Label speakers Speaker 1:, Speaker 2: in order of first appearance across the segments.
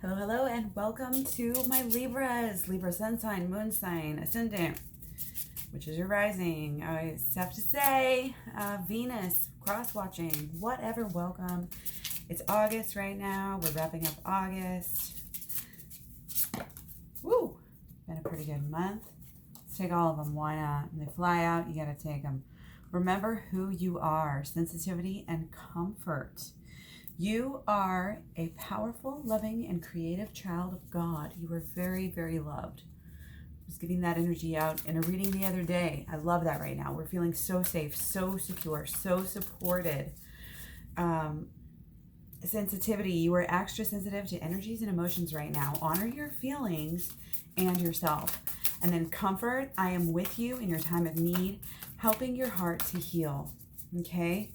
Speaker 1: Hello, hello, and welcome to my Libras. Libra sun sign, moon sign, ascendant, which is your rising. I have to say, Venus, cross-watching, whatever, welcome. It's August right now. We're wrapping up August. Woo! Been a pretty good month. Let's take all of them. Why not? When they fly out, you got to take them. Remember who you are. Sensitivity and comfort. You are a powerful, loving, and creative child of God. You are very, very loved. I was getting that energy out in a reading the other day. I love that right now. We're feeling so safe, so secure, so supported. Sensitivity. You are extra sensitive to energies and emotions right now. Honor your feelings and yourself. And then comfort. I am with you in your time of need, helping your heart to heal. Okay?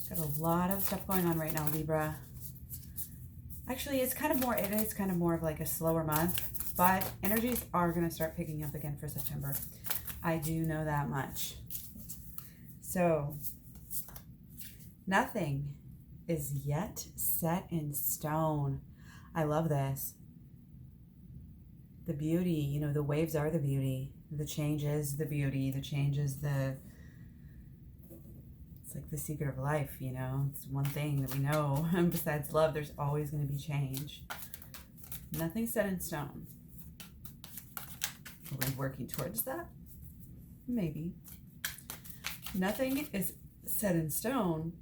Speaker 1: Got a lot of stuff going on right now, Libra. Actually, it is kind of more of like a slower month, but energies are going to start picking up again for September. I do know that much. So, nothing is yet set in stone. I love this. The beauty, the waves are the beauty. The change is the beauty. The change is it's like the secret of life, It's one thing that we know. And besides love, there's always going to be change. Nothing's set in stone. Are we working towards that? Maybe. Nothing is set in stone.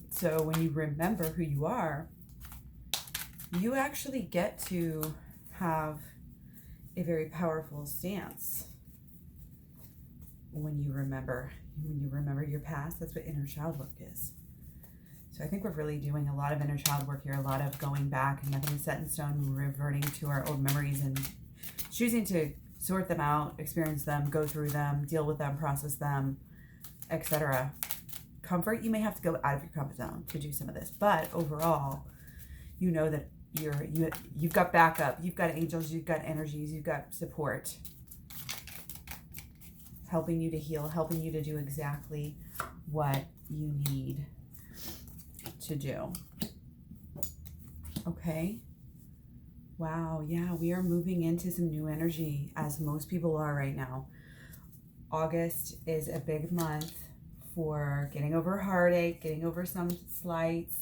Speaker 1: So when you remember who you are, you actually get to have a very powerful stance when you remember your past. That's what inner child work is. So I think we're really doing a lot of inner child work here, a lot of going back, and nothing is set in stone, reverting to our old memories and choosing to sort them out, experience them, go through them, deal with them, process them, etc. Comfort, you may have to go out of your comfort zone to do some of this, but overall, you know that you've got backup, you've got angels, you've got energies, you've got support, helping you to heal, helping you to do exactly what you need to do. Okay? Wow, yeah, we are moving into some new energy, as most people are right now. August is a big month for getting over heartache, getting over some slights.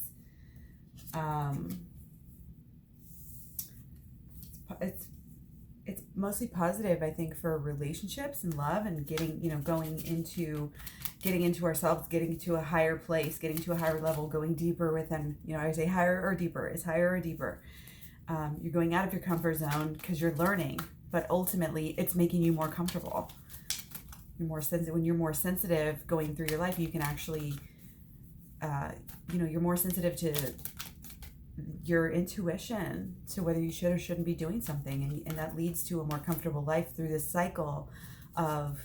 Speaker 1: It's mostly positive, I think, for relationships and love and getting, going into ourselves, getting to a higher place, getting to a higher level, going deeper within, I say higher or deeper. It's higher or deeper. You're going out of your comfort zone because you're learning, but ultimately it's making you more comfortable. You're more sensitive. When you're more sensitive going through your life, you can actually, you're more sensitive to your intuition, to whether you should or shouldn't be doing something, and that leads to a more comfortable life through this cycle of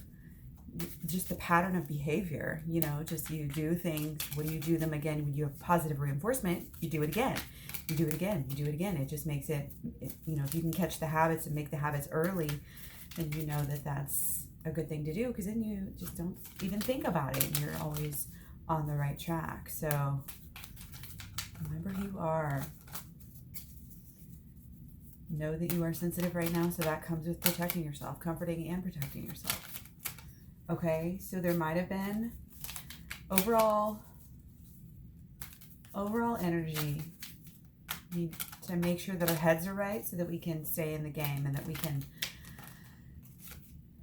Speaker 1: just the pattern of behavior. Just you do things. When you do them again, when you have positive reinforcement, you do it again. You do it again. You do it again. It just makes it, if you can catch the habits and make the habits early, then you know that that's a good thing to do, because then you just don't even think about it and you're always on the right track. So remember who you are. Know that you are sensitive right now, so that comes with protecting yourself, comforting and protecting yourself. Okay, so there might have been overall energy. We need to make sure that our heads are right so that we can stay in the game and that we can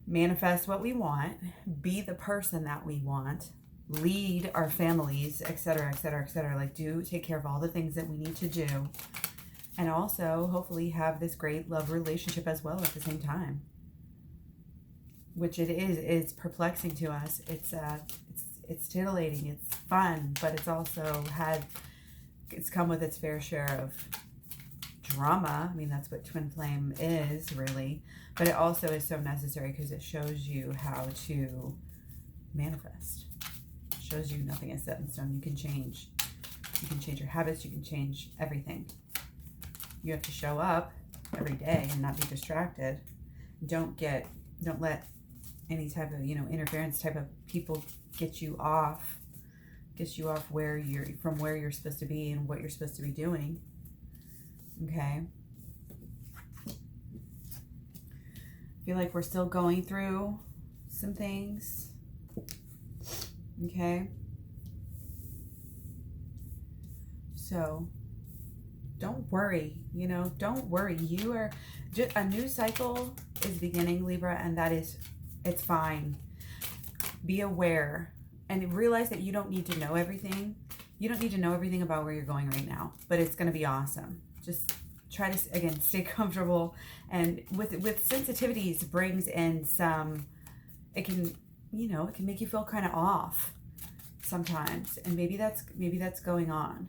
Speaker 1: manifest what we want, be the person that we want, lead our families, etc., etc., etc. Like, take care of all the things that we need to do, and also hopefully have this great love relationship as well at the same time. Which it's perplexing to us. It's titillating. It's fun, but it's also it's come with its fair share of drama. I mean, that's what twin flame is, really. But it also is so necessary because it shows you how to manifest. It shows you nothing is set in stone. You can change. You can change your habits. You can change everything. You have to show up every day and not be distracted. Don't let any type of, interference type of people get you off where you're supposed to be and what you're supposed to be doing. Okay. I feel like we're still going through some things. Okay. So don't worry, don't worry. You are just, a new cycle is beginning, Libra, and it's fine. Be aware and realize that you don't need to know everything. You don't need to know everything about where you're going right now, but it's going to be awesome. Just try to, again, stay comfortable. And with sensitivities brings in some, it can make you feel kind of off sometimes. And maybe that's going on.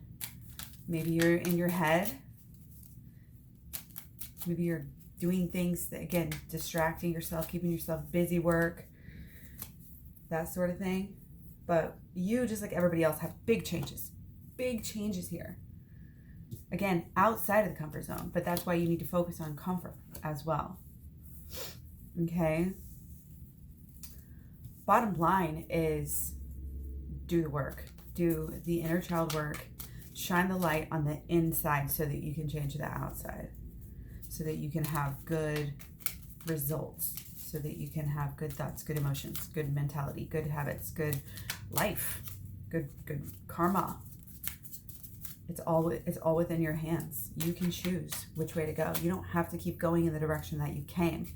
Speaker 1: Maybe you're in your head. Maybe you're doing things that, again, distracting yourself, keeping yourself busy, work, that sort of thing. But you, just like everybody else, have big changes here. Again, outside of the comfort zone, but that's why you need to focus on comfort as well. Okay? Bottom line is do the work. Do the inner child work. Shine the light on the inside so that you can change the outside. So that you can have good results. So that you can have good thoughts, good emotions, good mentality, good habits, good life, good karma. It's all within your hands. You can choose which way to go. You don't have to keep going in the direction that you came.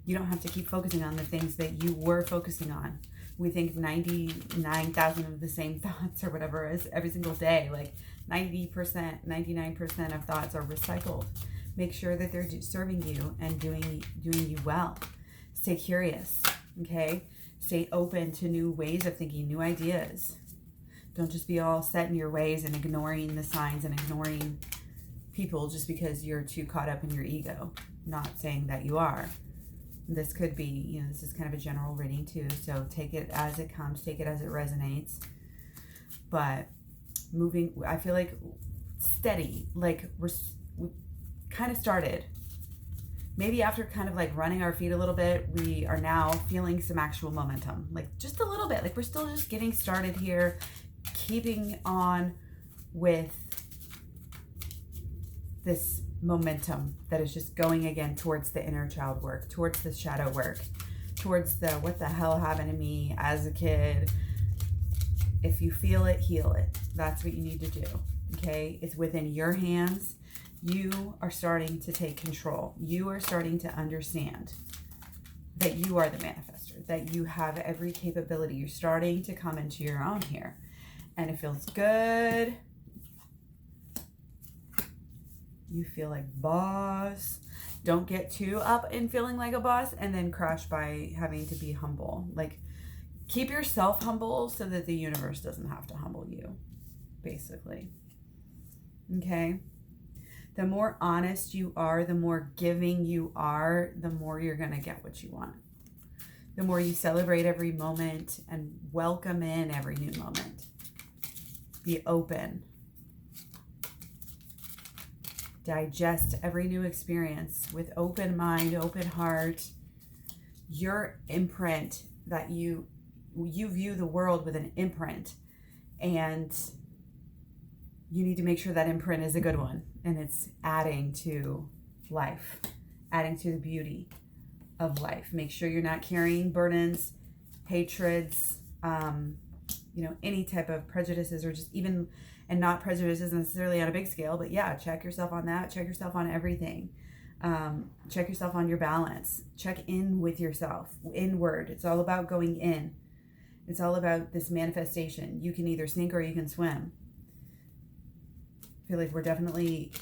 Speaker 1: You don't have to keep focusing on the things that you were focusing on. We think 99,000 of the same thoughts or whatever is every single day. Like 90%, 99% of thoughts are recycled. Make sure that they're serving you and doing you well. Stay curious, okay? Stay open to new ways of thinking, new ideas. Don't just be all set in your ways and ignoring the signs and ignoring people just because you're too caught up in your ego. Not saying that you are. This could be, this is kind of a general reading too, so take it as it comes, take it as it resonates. But I feel like steady, like we kind of started. Maybe after kind of like running our feet a little bit, we are now feeling some actual momentum, like just a little bit, like we're still just getting started here, keeping on with this momentum that is just going again towards the inner child work, towards the shadow work, towards the what the hell happened to me as a kid. If you feel it, heal it. That's what you need to do, okay? It's within your hands. You are starting to take control. You are starting to understand that you are the manifestor, that you have every capability. You're starting to come into your own here. And it feels good. You feel like boss. Don't get too up in feeling like a boss and then crash by having to be humble. Like, keep yourself humble so that the universe doesn't have to humble you, basically. Okay? The more honest you are, the more giving you are, the more you're going to get what you want. The more you celebrate every moment and welcome in every new moment. Be open. Digest every new experience with open mind, open heart. Your imprint that you view the world with an imprint, and you need to make sure that imprint is a good one and it's adding to life, adding to the beauty of life. Make sure you're not carrying burdens, hatreds, any type of prejudices, or just even, and not prejudices necessarily on a big scale, but yeah, check yourself on that. Check yourself on everything. Check yourself on your balance. Check in with yourself, inward. It's all about going in. It's all about this manifestation. You can either sink or you can swim. I feel like we're definitely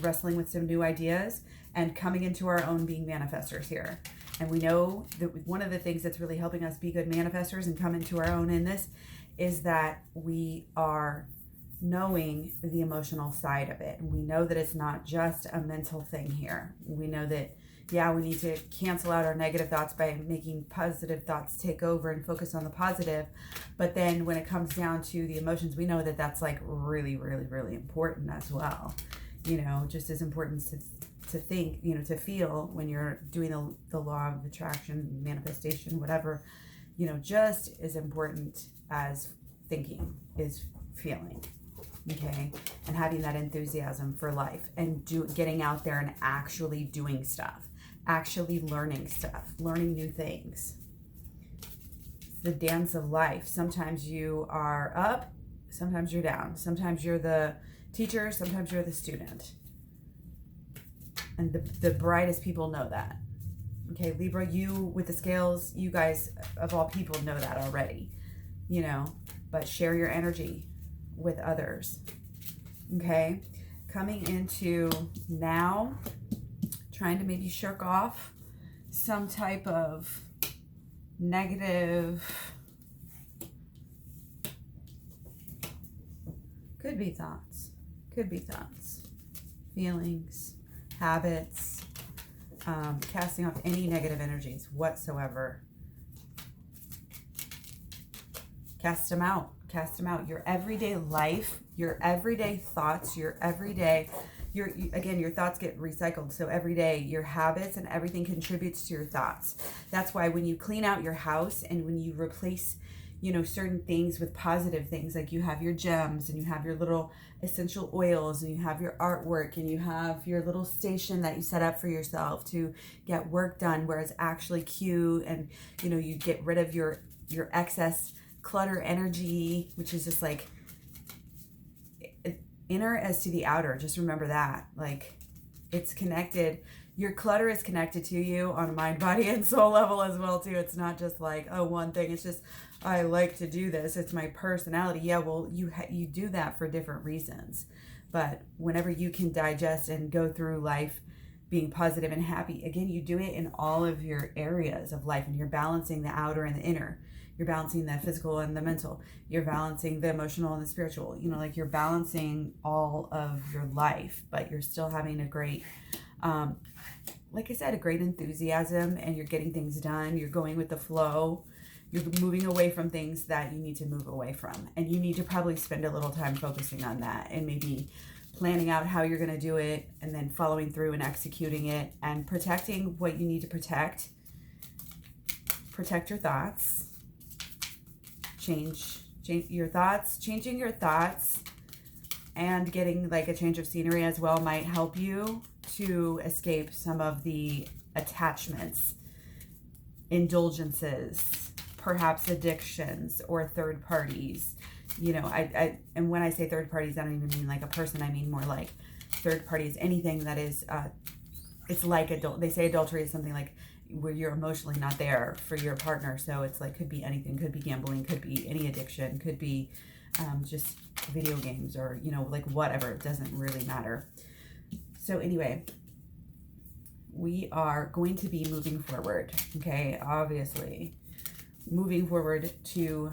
Speaker 1: wrestling with some new ideas and coming into our own being manifestors here. And we know that one of the things that's really helping us be good manifestors and come into our own in this is that we are knowing the emotional side of it. And we know that it's not just a mental thing here. We know that, yeah, we need to cancel out our negative thoughts by making positive thoughts take over and focus on the positive. But then when it comes down to the emotions, we know that that's like really, really, really important as well. Just as important to think, to feel when you're doing the law of attraction, manifestation, whatever, just as important as thinking is feeling. okay? And having that enthusiasm for life and getting out there and actually doing stuff, actually learning stuff, learning new things. It's the dance of life. Sometimes you are up, sometimes you're down. Sometimes you're the teacher, sometimes you're the student. And the brightest people know that. Okay, Libra, you with the scales, you guys of all people know that already, you know, but share your energy with others. Okay, coming into now, trying to maybe shirk off some type of negative, could be thoughts, feelings, habits, casting off any negative energies whatsoever. Cast them out. Your everyday life, your everyday thoughts, your everyday, again, your thoughts get recycled. So every day, your habits and everything contributes to your thoughts. That's why when you clean out your house and when you replace, you know, certain things with positive things, like you have your gems and you have your little essential oils and you have your artwork and you have your little station that you set up for yourself to get work done where it's actually cute, and, you know, you get rid of your excess clutter energy, which is just like inner as to the outer. Just remember that, like, it's connected. Your clutter is connected to you on a mind, body, and soul level as well too. It's not just like, oh, one thing. It's just, I like to do this. It's my personality. Yeah, well, you do that for different reasons. But whenever you can digest and go through life being positive and happy, again, you do it in all of your areas of life, and you're balancing the outer and the inner. You're balancing the physical and the mental. You're balancing the emotional and the spiritual. You know, like you're balancing all of your life, but you're still having a great, like I said, a great enthusiasm, and you're getting things done. You're going with the flow. You're moving away from things that you need to move away from. And you need to probably spend a little time focusing on that and maybe planning out how you're going to do it, and then following through and executing it and protecting what you need to protect. Protect your thoughts. Change your thoughts. Changing your thoughts and getting like a change of scenery as well might help you to escape some of the attachments, indulgences, perhaps addictions, or third parties. You know, and when I say third parties, I don't even mean like a person. I mean more like third parties, anything that is, it's like they say adultery is something like where you're emotionally not there for your partner. So it's like, could be anything, could be gambling, could be any addiction, could be just video games, or, you know, like whatever. It doesn't really matter. So anyway, we are going to be moving forward, okay? Obviously, moving forward to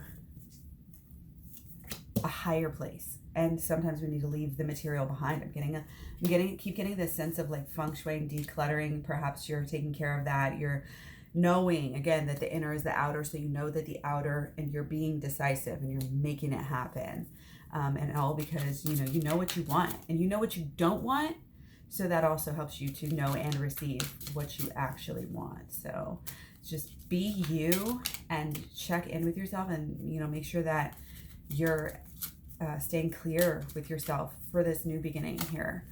Speaker 1: a higher place. And sometimes we need to leave the material behind. Keep getting this sense of like feng shui and decluttering. Perhaps you're taking care of that. You're knowing, again, that the inner is the outer. So you know that the outer, and you're being decisive and you're making it happen. And all because, you know what you want and you know what you don't want. So that also helps you to know and receive what you actually want. So just be you and check in with yourself, and, you know, make sure that you're staying clear with yourself for this new beginning here.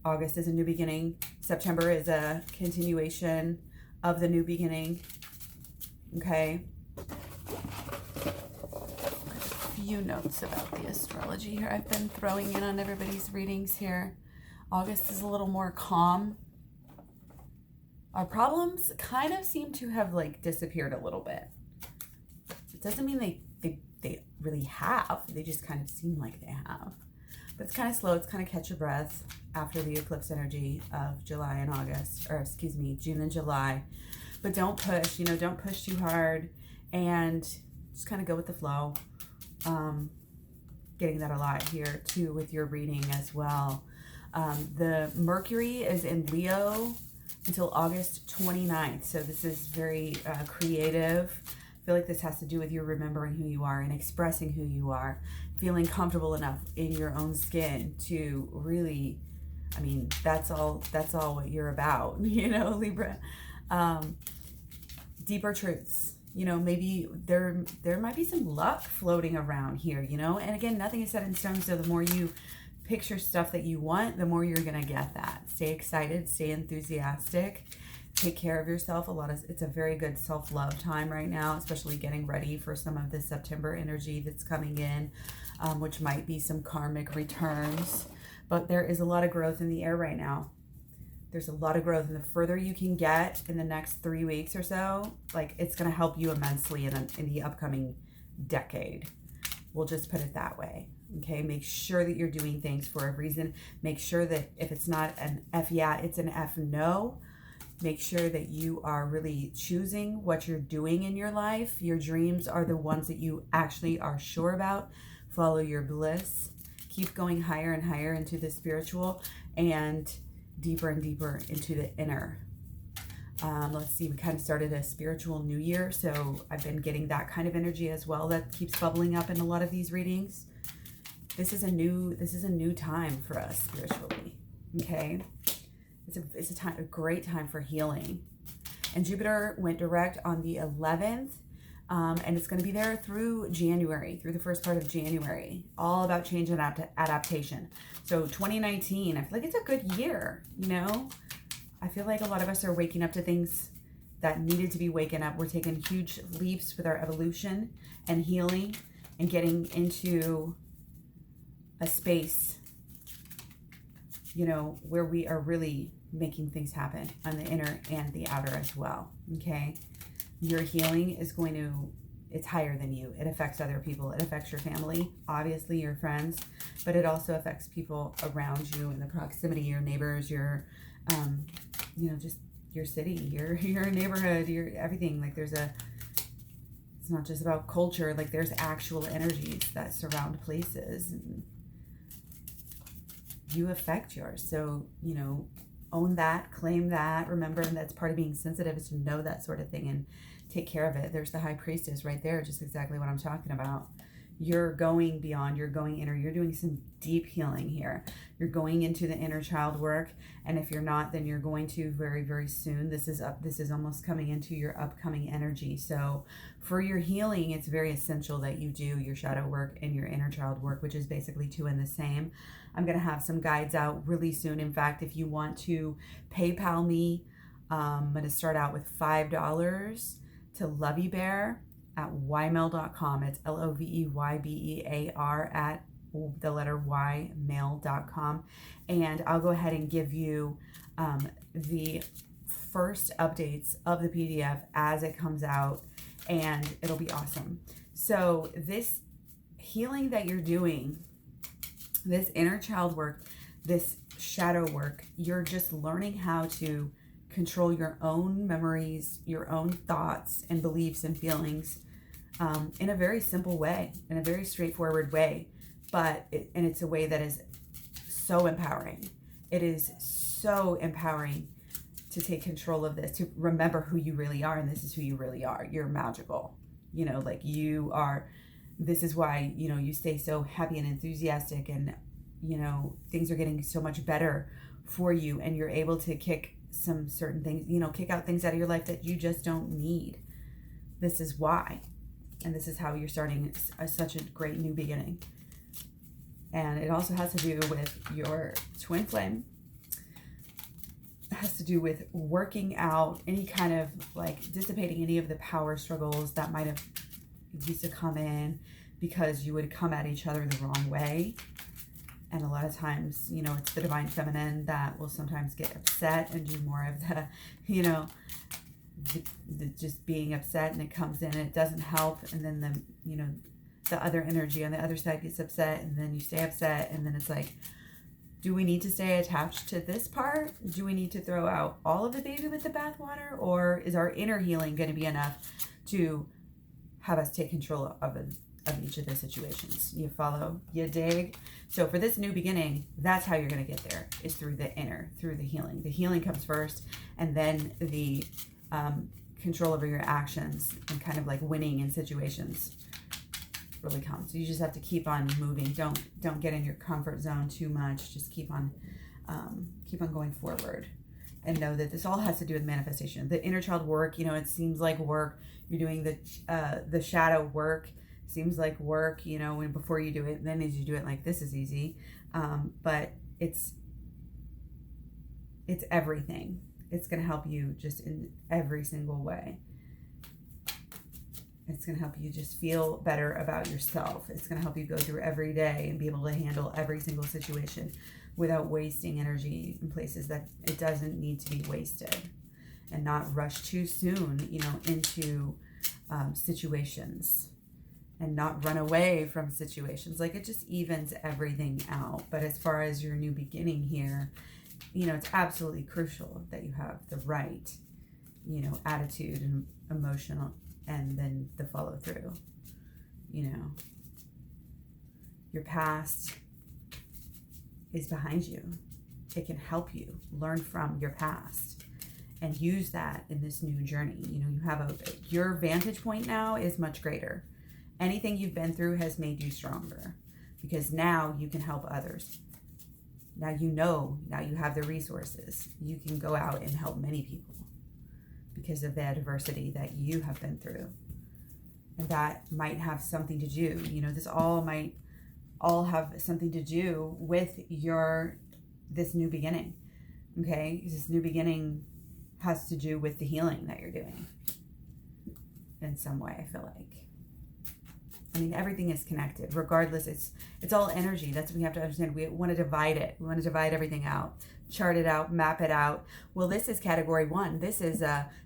Speaker 1: August is a new beginning. September is a continuation of the new beginning. Okay. A few notes about the astrology here I've been throwing in on everybody's readings here. August is a little more calm. Our problems kind of seem to have like disappeared a little bit. It doesn't mean they really have. They just kind of seem like they have. But it's kind of slow. It's kind of catch your breath after the eclipse energy of July and August, or excuse me, June and July. But don't push, don't push too hard, and just kind of go with the flow. Getting that a lot here too with your reading as well. The Mercury is in Leo until August 29th. So this is very creative. I feel like this has to do with you remembering who you are and expressing who you are, feeling comfortable enough in your own skin to really, that's all what you're about, Libra. Deeper truths, You know, maybe there might be some luck floating around here, you know? And again, nothing is set in stone, so the more you picture stuff that you want, the more you're gonna get that. Stay excited, stay enthusiastic, take care of yourself. It's a very good self-love time right now, especially getting ready for some of the September energy that's coming in, which might be some karmic returns. But there is a lot of growth in the air right now. There's a lot of growth, and the further you can get in the next 3 weeks or so, like, it's going to help you immensely in the upcoming decade. We'll just put it that way. Okay, make sure that you're doing things for a reason. Make sure that if it's not an F yeah, it's an F no. Make sure that you are really choosing what you're doing in your life. Your dreams are the ones that you actually are sure about. Follow your bliss. Keep going higher and higher into the spiritual and deeper and deeper into the inner. Let's see, we kind of started a spiritual new year, so I've been getting that kind of energy as well that keeps bubbling up in a lot of these readings. This is a new time for us spiritually. Okay, it's a great time for healing. And Jupiter went direct on the 11th, and it's going to be there through January, through the first part of January, all about change and adaptation. So 2019, I feel like it's a good year, you know? I feel like a lot of us are waking up to things that needed to be waken up. We're taking huge leaps with our evolution and healing and getting into a space, you know, where we are really making things happen on the inner and the outer as well, okay? Your healing is it's higher than you. It affects other people. It affects your family, obviously your friends, but it also affects people around you in the proximity, your neighbors, your, you know, just your city, your neighborhood, your everything. Like it's not just about culture, like there's actual energies that surround places, and you affect yours. So, you know, own that, claim that, remember, and that's part of being sensitive, is to know that sort of thing and take care of it. There's the High Priestess right there, just exactly what I'm talking about. You're going beyond, you're going inner, you're doing some deep healing here. You're going into the inner child work, and if you're not, then you're going to very, very soon. This is almost coming into your upcoming energy. So for your healing, it's very essential that you do your shadow work and your inner child work, which is basically two in the same. I'm going to have some guides out really soon. In fact, if you want to PayPal me, I'm going to start out with $5 to Loveybear at ymail.com. It's LOVEYBEAR at the letter Y mail.com. And I'll go ahead and give you the first updates of the PDF as it comes out, and it'll be awesome. So this healing that you're doing, this inner child work, this shadow work, you're just learning how to control your own memories, your own thoughts and beliefs and feelings in a very simple way, in a very straightforward way, and it's a way that is so empowering. It is so empowering to take control of this, to remember who you really are, and this is who you really are. You're magical. You know, like you are. This is why, you know, you stay so happy and enthusiastic, and, you know, things are getting so much better for you, and you're able to kick some certain things, you know, kick out things out of your life that you just don't need. This is why. And this is how you're starting such a great new beginning. And it also has to do with your twin flame. It has to do with working out any kind of, like, dissipating any of the power struggles that might have used to come in because you would come at each other the wrong way. And a lot of times, you know, it's the divine feminine that will sometimes get upset and do more of the, you know, the just being upset, and it comes in and it doesn't help. And then the, you know, the other energy on the other side gets upset, and then you stay upset. And then it's like, do we need to stay attached to this part? Do we need to throw out all of the baby with the bathwater? Or is our inner healing going to be enough to have us take control of each of the situations? You follow? You dig? So for this new beginning, that's how you're going to get there, is through the inner, through the healing. The healing comes first, and then the control over your actions and kind of like winning in situations really comes. So you just have to keep on moving. Don't get in your comfort zone too much. Just keep on going forward. and know that this all has to do with manifestation. The inner child work, you know, it seems like work. You're doing the shadow work. Seems like work, you know, when before you do it, then as you do it, like this is easy. But it's everything. It's going to help you just in every single way. It's going to help you just feel better about yourself. It's going to help you go through every day and be able to handle every single situation without wasting energy in places that it doesn't need to be wasted, and not rush too soon, you know, into situations, and not run away from situations. Like, it just evens everything out. But as far as your new beginning here, you know, it's absolutely crucial that you have the right, you know, attitude and emotional, and then the follow through. You know, your past is behind you. It can help you learn from your past and use that in this new journey. You know, you have your vantage point now is much greater. Anything you've been through has made you stronger, because now you can help others. Now you have the resources. You can go out and help many people because of the adversity that you have been through. And that might have something to do, you know, this all might all have something to do with this new beginning. Okay? This new beginning has to do with the healing that you're doing in some way, I feel like. I mean, everything is connected. Regardless, it's all energy. That's what we have to understand. We want to divide it. We want to divide everything out, chart it out, map it out. Well, this is category 1. This is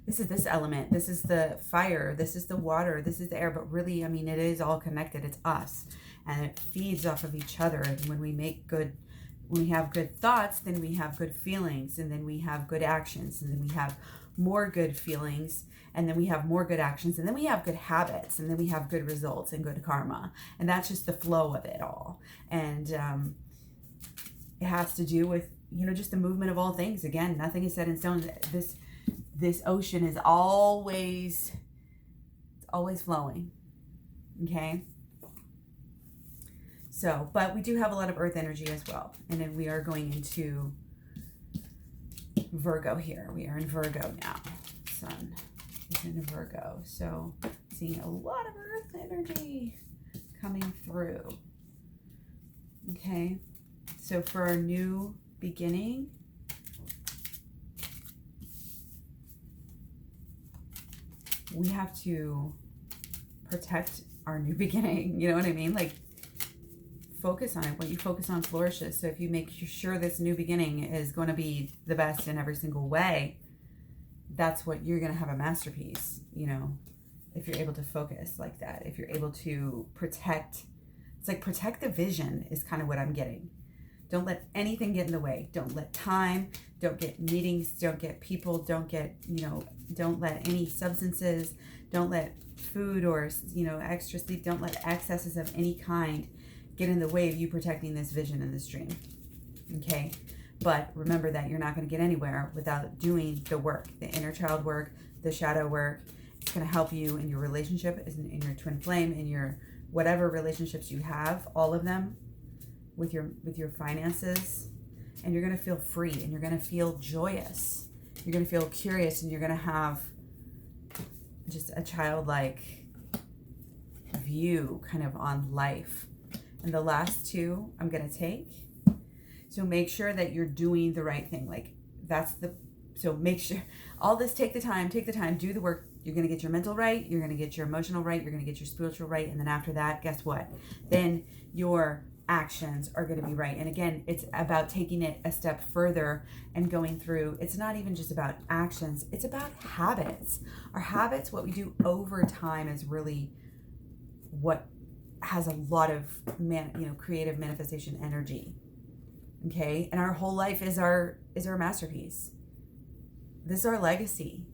Speaker 1: this element. This is the fire. This is the water. This is the air. But really, I mean, it is all connected. It's us, and it feeds off of each other. And when we have good thoughts, then we have good feelings, and then we have good actions, and then we have more good feelings, and then we have more good actions, and then we have good habits, and then we have good results and good karma. And that's just the flow of it all. And it has to do with, you know, just the movement of all things. Again, nothing is set in stone. This ocean is always flowing. Okay? So, but we do have a lot of earth energy as well. And then we are going into Virgo here. We are in Virgo now. Sun is in Virgo. So, seeing a lot of earth energy coming through. Okay? So, for our new beginning, we have to protect our new beginning. You know what I mean? Like, focus on it. What you focus on flourishes. So if you make sure this new beginning is going to be the best in every single way, that's what you're going to have a masterpiece, you know, if you're able to focus like that. If you're able to protect, it's like protect the vision is kind of what I'm getting. Don't let anything get in the way. Don't let time, don't get meetings, don't get people, don't get, you know, don't let any substances, don't let food or, you know, extra sleep, don't let excesses of any kind get in the way of you protecting this vision and this dream. Okay? But remember that you're not going to get anywhere without doing the work, the inner child work, the shadow work. It's going to help you in your relationship, in your twin flame, in your whatever relationships you have, all of them, with your finances. And you're going to feel free, and you're going to feel joyous. You're going to feel curious, and you're going to have just a childlike view kind of on life. And the last two I'm going to take. So make sure that you're doing the right thing. Like, so make sure all this, take the time, do the work. You're going to get your mental right. You're going to get your emotional right. You're going to get your spiritual right. And then after that, guess what? Then your actions are going to be right. And again, it's about taking it a step further and going through. It's not even just about actions. It's about habits. Our habits, what we do over time, is really what has a lot of creative manifestation energy. Okay? And our whole life is our masterpiece. This is our legacy.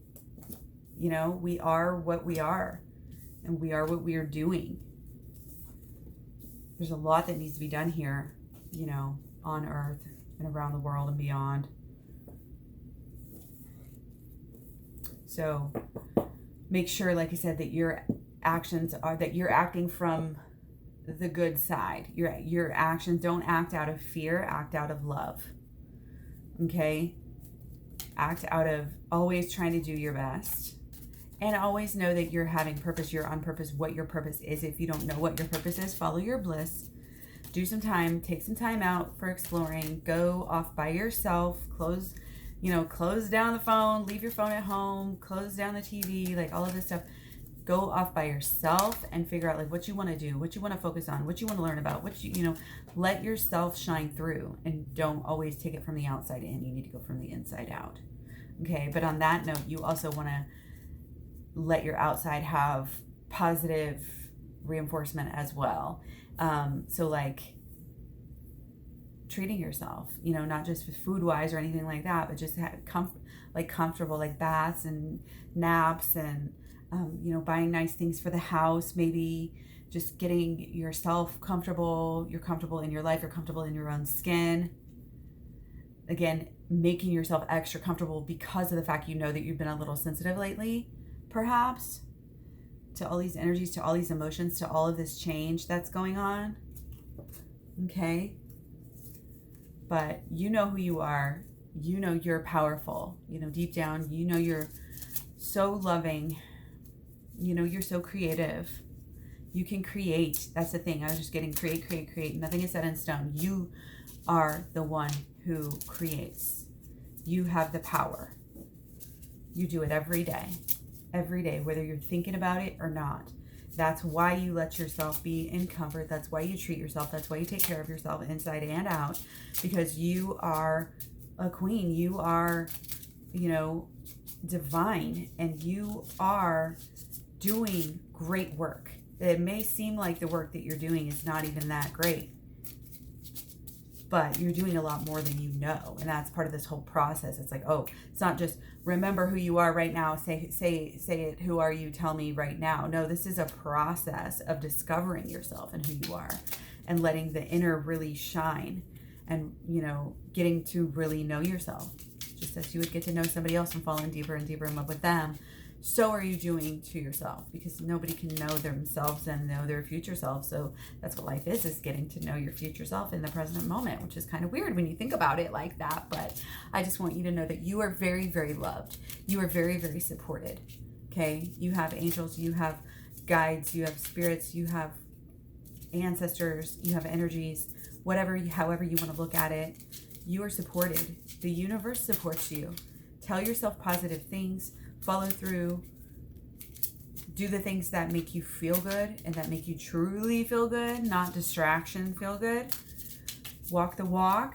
Speaker 1: You know, we are what we are, and we are what we are doing. There's a lot that needs to be done here, you know, on Earth and around the world and beyond. So make sure, like I said, that your actions are, that you're acting from the good side. Your actions, don't act out of fear, act out of love. Okay? act out of always trying to do your best. And always know that you're having purpose, you're on purpose, what your purpose is. If you don't know what your purpose is, follow your bliss. Do some time, take some time out for exploring. Go off by yourself, close down the phone, leave your phone at home, close down the TV, like all of this stuff. Go off by yourself and figure out like what you want to do, what you want to focus on, what you want to learn about, what you let yourself shine through, and don't always take it from the outside in. You need to go from the inside out. Okay, but on that note, you also want to let your outside have positive reinforcement as well. So like treating yourself, not just food wise or anything like that, but just comfortable, like baths and naps and, buying nice things for the house, maybe just getting yourself comfortable. You're comfortable in your life. You're comfortable in your own skin. Again, making yourself extra comfortable because of the fact that you've been a little sensitive lately, perhaps, to all these energies, to all these emotions, to all of this change that's going on. Okay? But you know who you are. You know you're powerful. Deep down, you're so loving. You're so creative. You can create. That's the thing. I was just getting create. Nothing is set in stone. You are the one who creates. You have the power. You do it every day. Every day, whether you're thinking about it or not. That's why you let yourself be in comfort. That's why you treat yourself. That's why you take care of yourself inside and out, because you are a queen. You are, divine, and you are doing great work. It may seem like the work that you're doing is not even that great, but you're doing a lot more than you know. And that's part of this whole process. It's like, oh, it's not just remember who you are right now. Say it. Who are you? Tell me right now. No, this is a process of discovering yourself and who you are, and letting the inner really shine, and, getting to really know yourself, just as you would get to know somebody else and falling deeper and deeper in love with them. So are you doing to yourself, because nobody can know themselves and know their future self. So that's what life is getting to know your future self in the present moment, which is kind of weird when you think about it like that. But I just want you to know that you are very, very loved. You are very, very supported. Okay. You have angels, you have guides, you have spirits, you have ancestors, you have energies, however you want to look at it. You are supported. The universe supports you. Tell yourself positive things. Follow through. Do the things that make you feel good and that make you truly feel good, not distraction feel good. Walk the walk.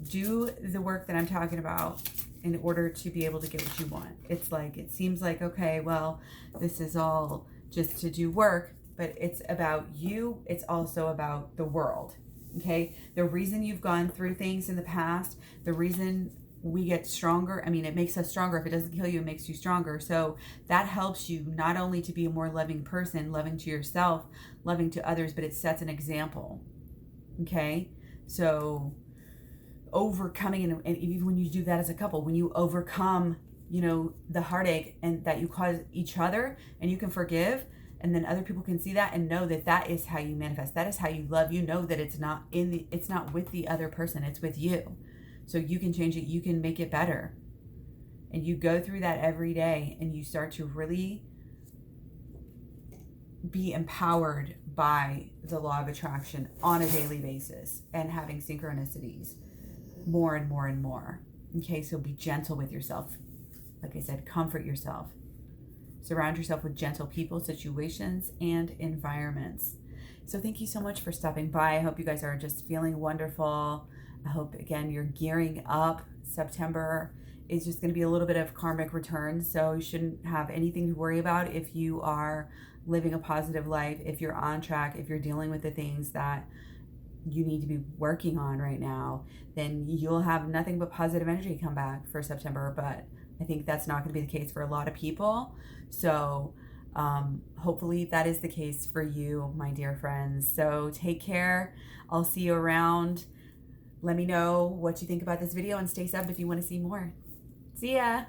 Speaker 1: Do the work that I'm talking about in order to be able to get what you want. It seems like, okay, well, this is all just to do work, but it's about you. It's also about the world. Okay? The reason you've gone through things in the past, the reason we get stronger. It makes us stronger. If it doesn't kill you, it makes you stronger. So that helps you not only to be a more loving person, loving to yourself, loving to others, but it sets an example. Okay? So overcoming, and even when you do that as a couple, when you overcome, the heartache and that you cause each other, and you can forgive, and then other people can see that and know that that is how you manifest. That is how you love. Know that it's not with the other person, it's with you. So you can change it, you can make it better. And you go through that every day, and you start to really be empowered by the law of attraction on a daily basis, and having synchronicities more and more and more. Okay, so be gentle with yourself. Like I said, comfort yourself. Surround yourself with gentle people, situations, and environments. So thank you so much for stopping by. I hope you guys are just feeling wonderful. I hope, again, you're gearing up. September is just going to be a little bit of karmic return, so you shouldn't have anything to worry about if you are living a positive life, if you're on track, if you're dealing with the things that you need to be working on right now. Then you'll have nothing but positive energy come back for September. But I think that's not going to be the case for a lot of people. So hopefully that is the case for you, my dear friends. So take care. I'll see you around. Let me know what you think about this video, and stay subbed if you want to see more. See ya!